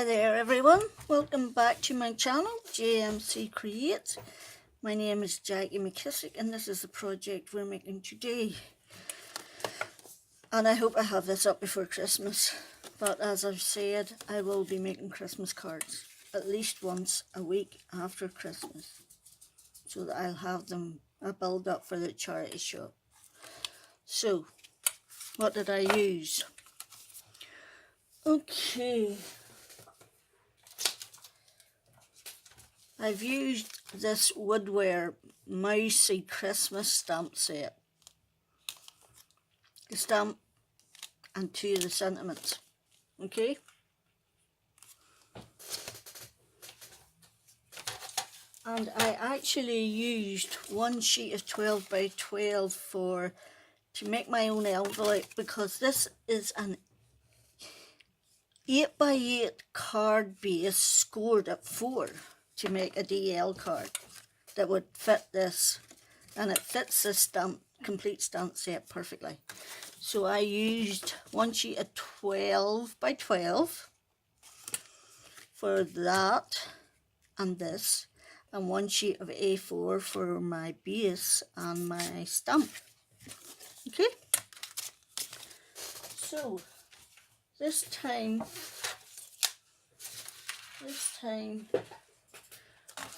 Hi there everyone, welcome back to my channel, JMC Creates. My name is Jackie McKissick and this is the project we're making today. And I hope I have this up before Christmas, but as I've said, I will be making Christmas cards at least once a week after Christmas, so that I'll have them a build up for the charity shop. So, what did I use? Okay. I've used this Woodware mousy Christmas stamp set. The stamp and two of the sentiments. Okay? And I actually used one sheet of 12 by 12 to make my own envelope, because this is an 8 by 8 card base scored at 4 to make a DL card that would fit this, and it fits this complete stamp set perfectly. So I used one sheet of 12 by 12 for that and this, and one sheet of A4 for my base and my stamp. Okay, so this time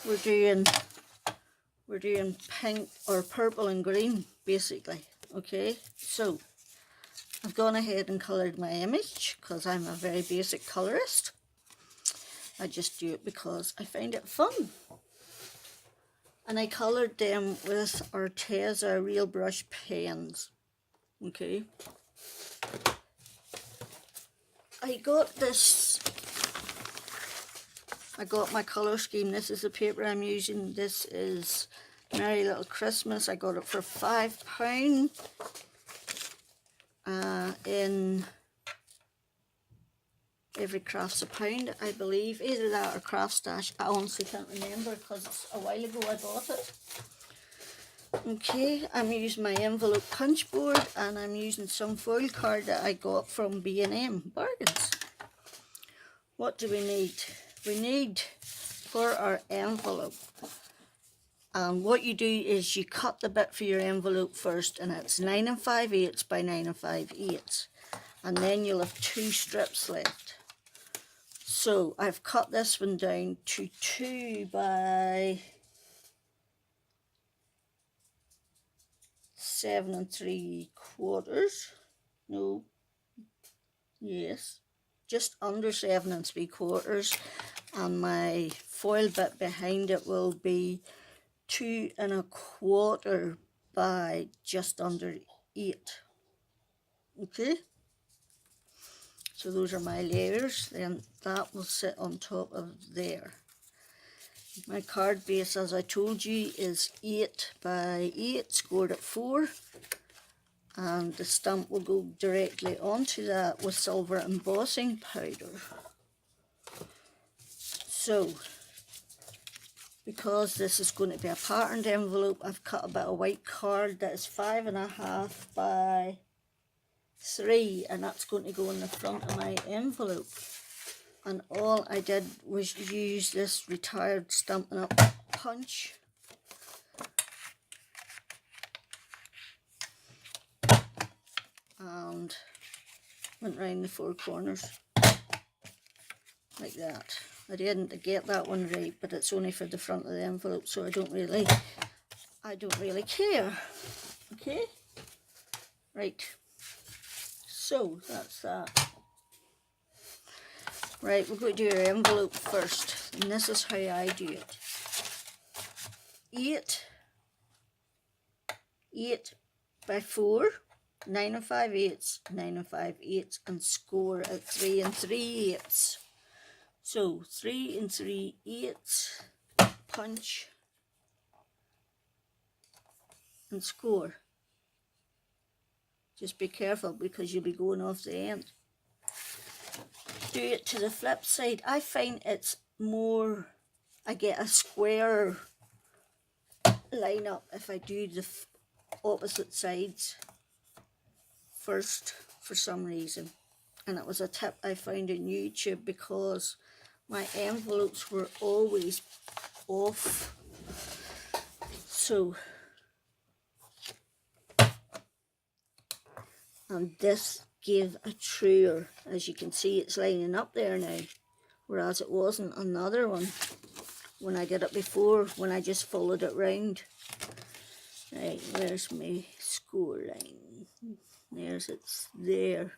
we're doing pink or purple and green basically. Okay, so I've gone ahead and coloured my image because I'm a very basic colourist. I just do it because I find it fun. And I coloured them with Arteza real brush pens. Okay, I got my colour scheme. This is the paper I'm using. This is Merry Little Christmas. I got it for £5 in Every Craft's a Pound, I believe. Either that or Craft Stash. I honestly can't remember because it's a while ago I bought it. Okay, I'm using my envelope punch board, and I'm using some foil card that I got from B&M Bargains. What do we need? We need, for our envelope, what you do is you cut the bit for your envelope first, and it's 9 5/8 by 9 5/8, and then you'll have 2 strips left. So I've cut this one down to 2 by 7 3/4. No, yes, just under 7 3/4, and my foil bit behind it will be 2 1/4 by just under 8. Okay, so those are my layers. Then that will sit on top of there. My card base, as I told you, is 8 by 8 scored at 4, and the stamp will go directly onto that with silver embossing powder. So because this is going to be a patterned envelope, I've cut a bit of white card that is 5.5 by 3, and that's going to go in the front of my envelope. And all I did was use this retired Stampin' Up punch and went round the 4 corners like that. I didn't get that one right, but it's only for the front of the envelope, so I don't really care. Okay, right, so that's that. Right, we're going to do our envelope first, and this is how I do it. 8 by 4, 9 5/8, 9 5/8, and score at 3 3/8. So 3 3/8, punch and score. Just be careful because you'll be going off the end. Do it to the flip side. I find it's more, I get a square line up if I do the opposite sides first for some reason. And it was a tip I found on YouTube, because my envelopes were always off. So, and this gave a truer, as you can see it's lining up there now, whereas it wasn't another one when I did it before, when I just folded it round. Right, where's my score line? It's there.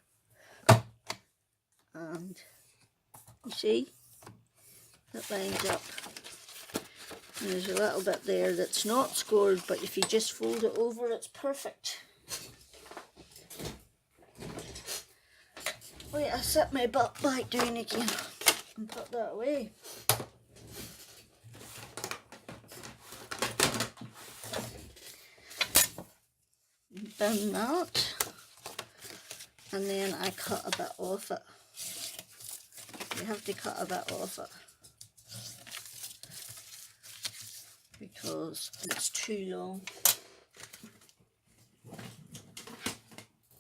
And you see, that lines up. And there's a little bit there that's not scored, but if you just fold it over, it's perfect. Wait, I set my butt back down again and put that away. Bin that, and then I cut a bit off it. You have to cut a bit off it because it's too long.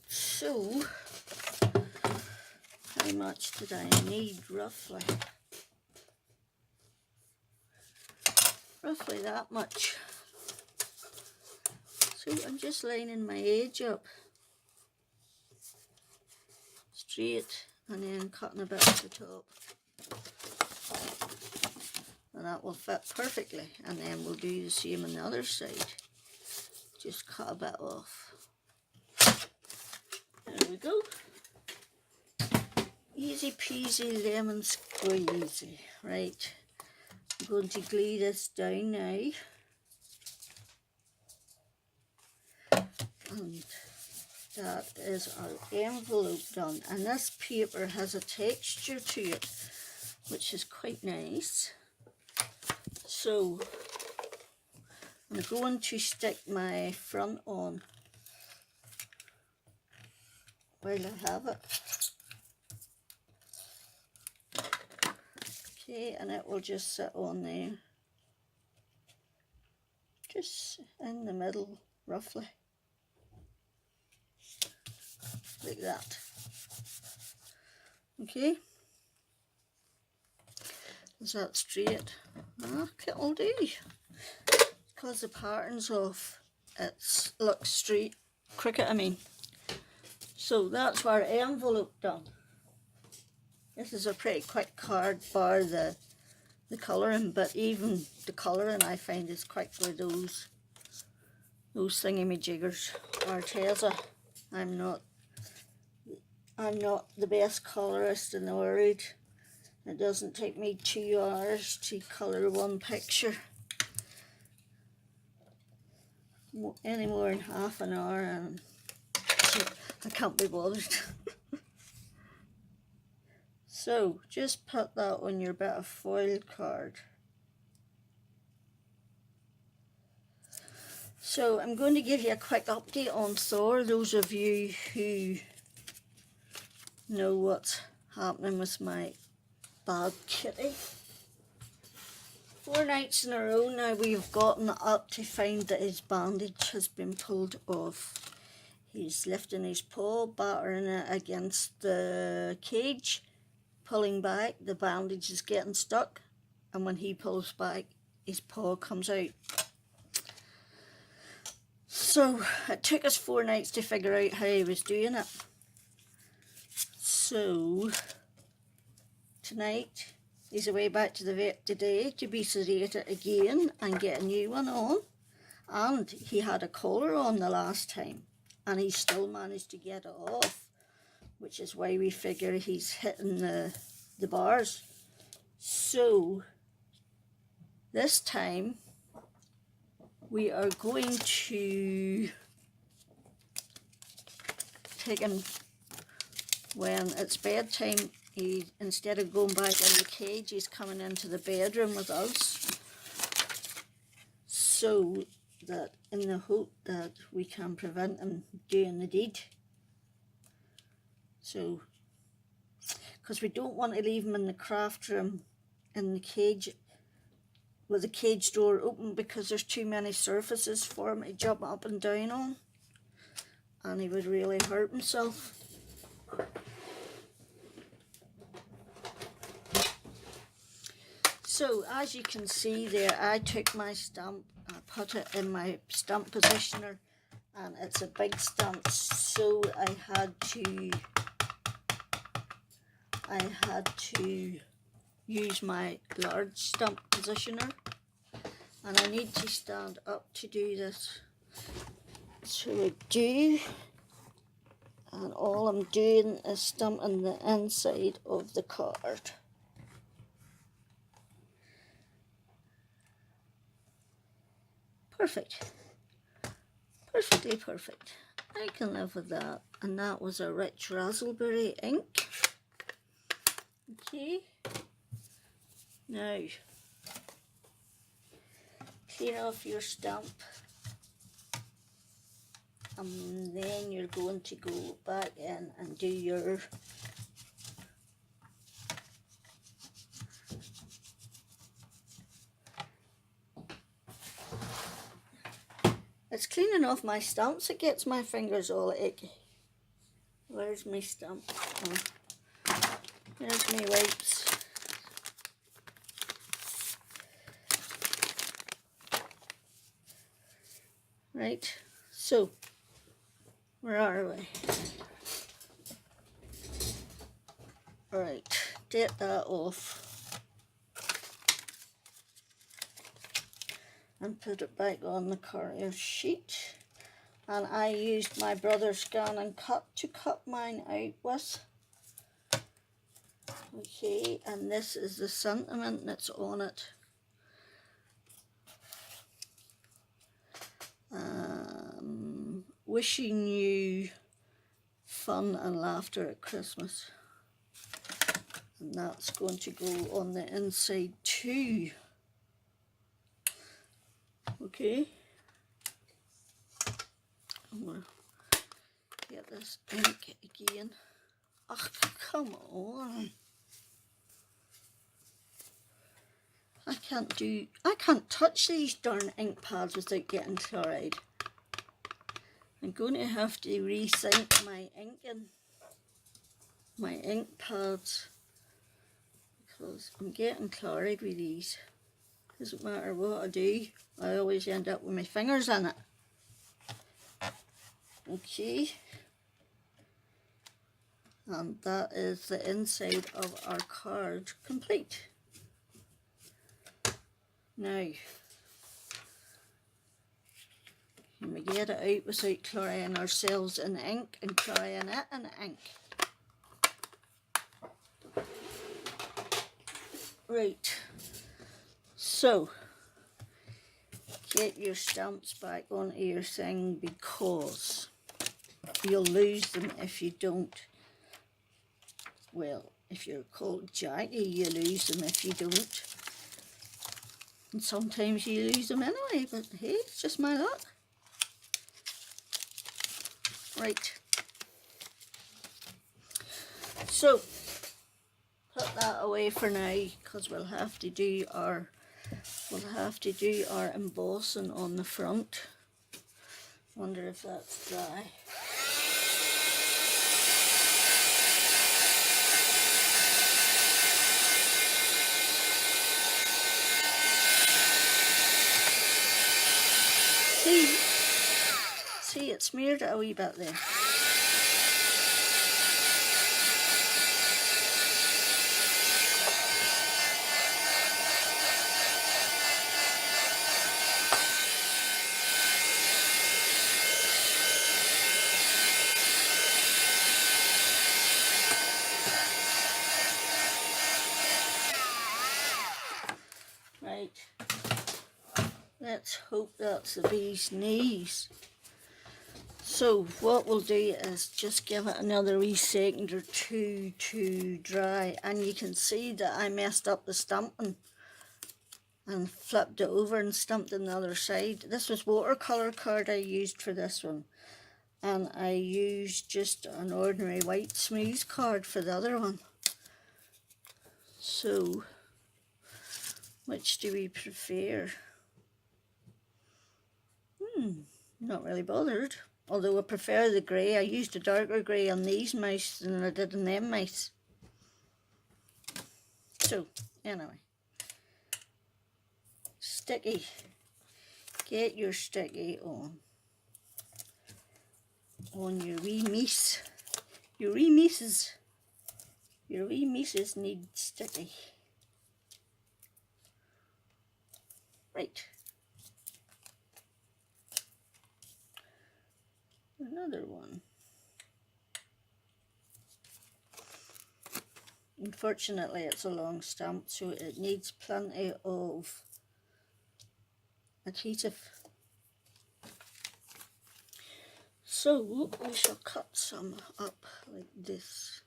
So, how much did I need roughly? Roughly that much. So I'm just lining my edge up straight and then cutting a bit at the top. And that will fit perfectly. And then we'll do the same on the other side. Just cut a bit off. There we go. Easy peasy lemon squeezy. Right. I'm going to glue this down now. And that is our envelope done. And this paper has a texture to it, which is quite nice. So I'm going to stick my front on while I have it. Okay, and it will just sit on there. Just in the middle, roughly. Like that. Okay. Is that straight? It'll do. Because the pattern's off, it looks straight. Cricket, I mean. So that's our envelope done. This is a pretty quick card bar the colouring, but even the colouring I find is quick with those thingy-majiggers. Arteza. I'm not the best colourist in the world. It doesn't take me 2 hours to colour one picture. Any more than half an hour and I can't be bothered. So just put that on your bit of foil card. So I'm going to give you a quick update on Thor, those of you who know what's happening with my bad kitty. 4 nights in a row now we've gotten up to find that his bandage has been pulled off. He's lifting his paw, battering it against the cage, pulling back, the bandage is getting stuck, and when he pulls back, his paw comes out. So it took us 4 nights to figure out how he was doing it. So tonight he's away back to the vet today to be sedated again and get a new one on. And he had a collar on the last time and he still managed to get it off, which is why we figure he's hitting the bars. So this time we are going to take him when it's bedtime. He, instead of going back in the cage, he's coming into the bedroom with us, so that in the hope that we can prevent him doing the deed. So, because we don't want to leave him in the craft room in the cage with the cage door open, because there's too many surfaces for him to jump up and down on, and he would really hurt himself. So as you can see there, I took my stamp, I put it in my stamp positioner, and it's a big stamp, so I had to use my large stamp positioner, and I need to stand up to do this. So I do, and all I'm doing is stamping the inside of the card. Perfect. Perfectly perfect. I can live with that. And that was a rich raspberry ink. Okay. Now, clean off your stamp. And then you're going to go back in and do your it's cleaning off my stamps. It gets my fingers all icky. Where's my stamp? Oh, there's my wipes. Right, so where are we? Right, get that off and put it back on the courier sheet. And I used my brother's scan and cut to cut mine out with. Okay, and this is the sentiment that's on it. Wishing you fun and laughter at Christmas. And that's going to go on the inside too. Okay. I'm going to get this ink again. Oh, come on. I can't touch these darn ink pads without getting chloride. I'm going to have to resink my ink in my ink pads because I'm getting chloride with these. Doesn't matter what I do, I always end up with my fingers in it. Okay, and that is the inside of our card complete. Now, can we get it out without chlorine ourselves in ink and chlorine it in ink? Right, so get your stamps back onto your thing because you'll lose them if you don't. Well, if you're called Jackie, you lose them if you don't. And sometimes you lose them anyway, but hey, it's just my luck. Right. So, put that away for now because we'll have to do our embossing on the front. Wonder if that's dry. See, it smeared it a wee bit there. Right, let's hope that's the bee's knees. So what we'll do is just give it another wee second or two to dry, and you can see that I messed up the stamping and flipped it over and stamped on the other side. This was watercolour card I used for this one, and I used just an ordinary white smooth card for the other one. So which do we prefer? Not really bothered. Although I prefer the grey. I used a darker grey on these mice than I did on them mice. So, anyway. sticky. Get your sticky on your wee meese. Your wee meeses need sticky. Right. Another one. Unfortunately, it's a long stamp, so it needs plenty of adhesive. So we shall cut some up like this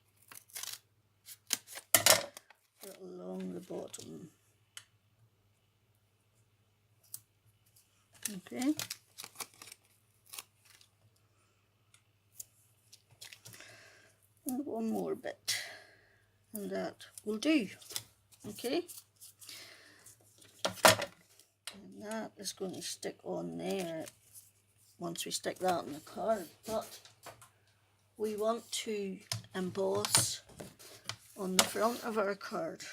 along the bottom. Okay. And one more bit, and that will do. Okay. And that is going to stick on there once we stick that on the card. But we want to emboss on the front of our card.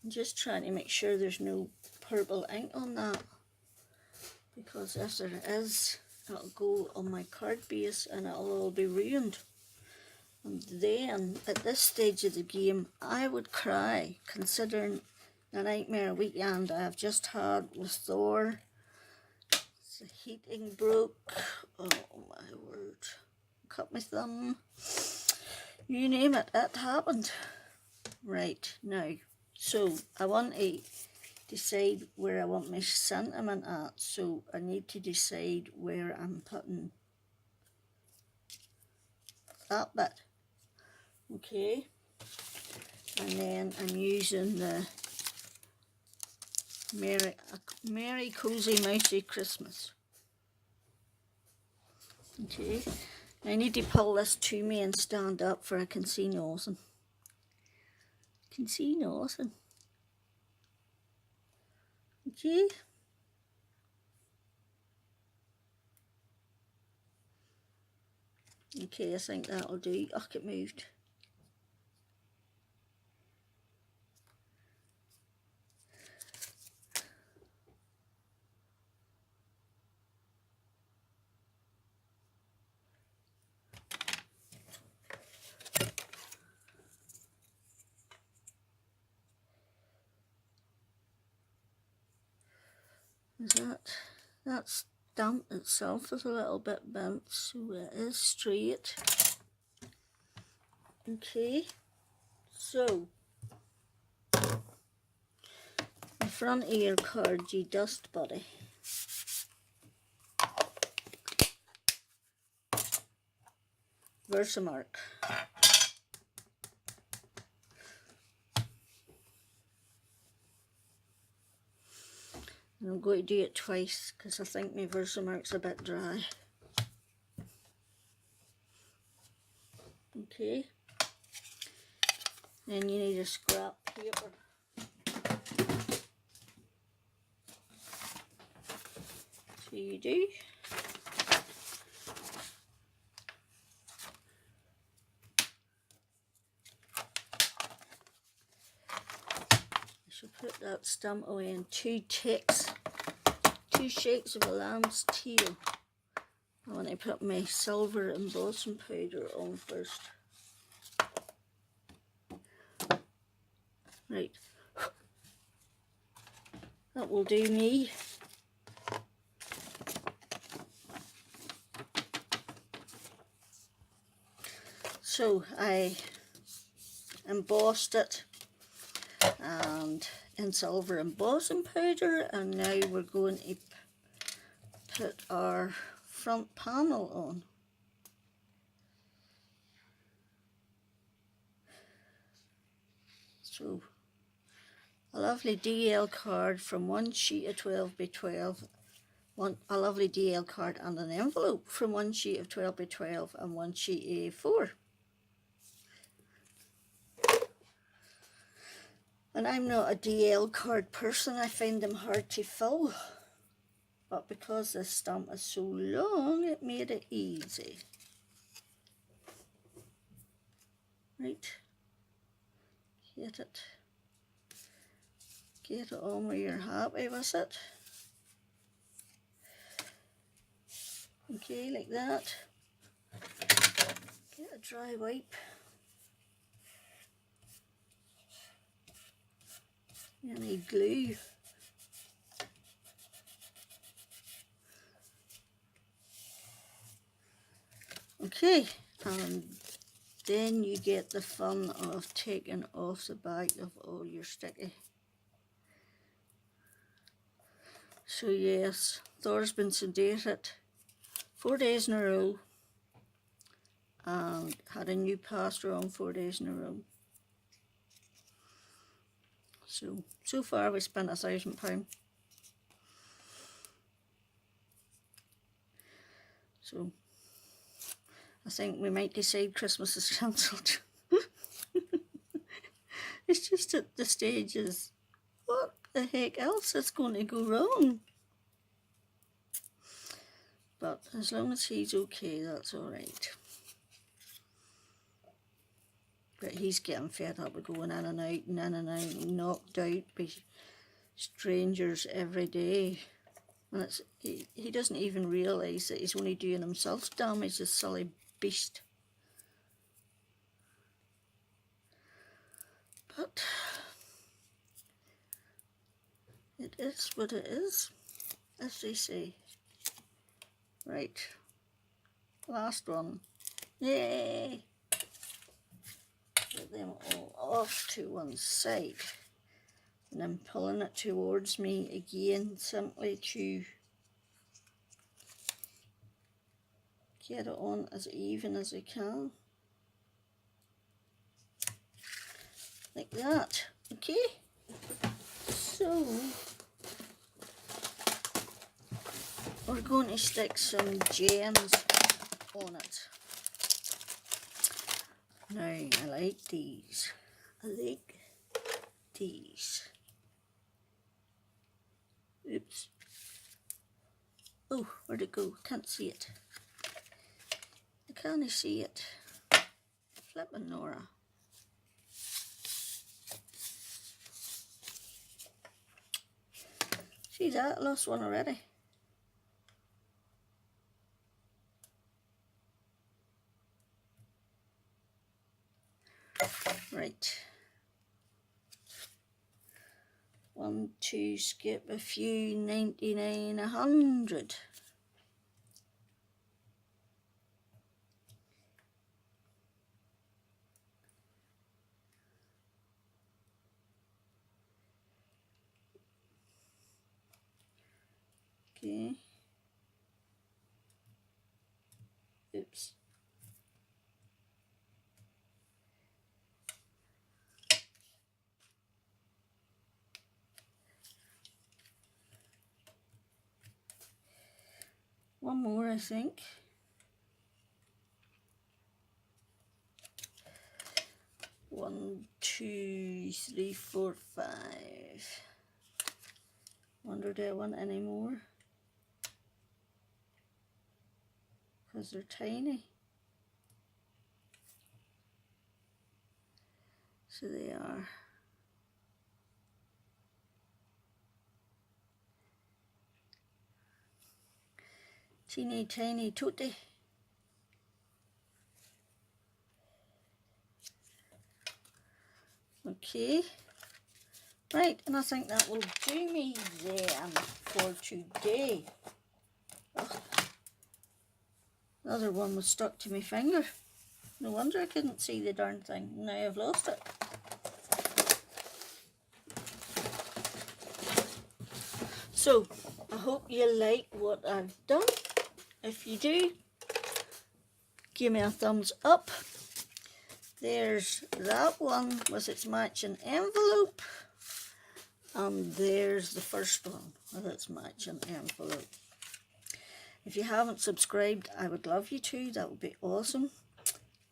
I'm just trying to make sure there's no purple ink on that, because if there is, it'll go on my card base and it'll all be ruined. And then at this stage of the game I would cry, considering the nightmare weekend I've just had with Thor. The heating broke. Oh my word. Cut my thumb. You name it, it happened. Right, now, so I want to decide where I want my sentiment at. So I need to decide where I'm putting that bit. Okay. And then I'm using the Merry Cozy Mousy Christmas. Okay. I need to pull this to me and stand up for I can see nothing. Can see nothing. Okay. Okay, I think that'll do. Oh, it moved. Is that stamp itself is a little bit bent, so it is straight. Okay, so the front of your card, you dust buddy. Versamark. And I'm going to do it twice because I think my Versamark's a bit dry. Okay. Then you need a scrap paper. So you do. I shall put that stamp away in two shakes of a lamb's tail. I want to put my silver embossing powder on first. Right. That will do me. So I embossed it and in silver embossing powder, and now we're going to put our front panel on. So a lovely DL card from one sheet of 12 by 12, a lovely DL card and an envelope from one sheet of 12 by 12 and one sheet of A4. And I'm not a DL card person, I find them hard to fill. But because this stamp is so long, it made it easy. Right. Get it on where you're happy with it. Okay, like that. Get a dry wipe. You need glue. Okay, and then you get the fun of taking off the back of all your sticky. So yes, Thor's been sedated 4 days in a row and had a new pastor on 4 days in a row. So far we spent £1,000. So I think we might decide Christmas is cancelled. It's just at the stage is, what the heck else is going to go wrong? But as long as he's okay, that's alright. But he's getting fed up with going in and out and in and out, knocked out by strangers every day. And he doesn't even realise that he's only doing himself damage, this silly beast. But it is what it is, as they say. Right, last one. Yay! Get them all off to one side. And I'm pulling it towards me again, simply to get it on as even as I can. Like that, okay? So, we're going to stick some gems on it. Now, I like these. I like these. Oops. Oh, where'd it go? Can't see it. I can't see it. Flippin' Nora. See that? I lost one already. Right. 1, 2, skip a few, 99, 100. Okay. Oops. One more, I think. One, 2, 3, 4, 5. Wonder do I want any more? Because they're tiny. So they are. Teeny tiny tootie. Okay. Right, and I think that will do me then for today. Ugh. The other one was stuck to my finger. No wonder I couldn't see the darn thing. Now I've lost it. So, I hope you like what I've done. If you do, give me a thumbs up. There's that one with its matching envelope. And there's the first one with its matching envelope. If you haven't subscribed, I would love you to. That would be awesome.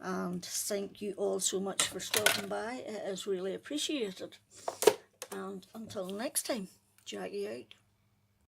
And thank you all so much for stopping by. It is really appreciated. And until next time, Jackie out.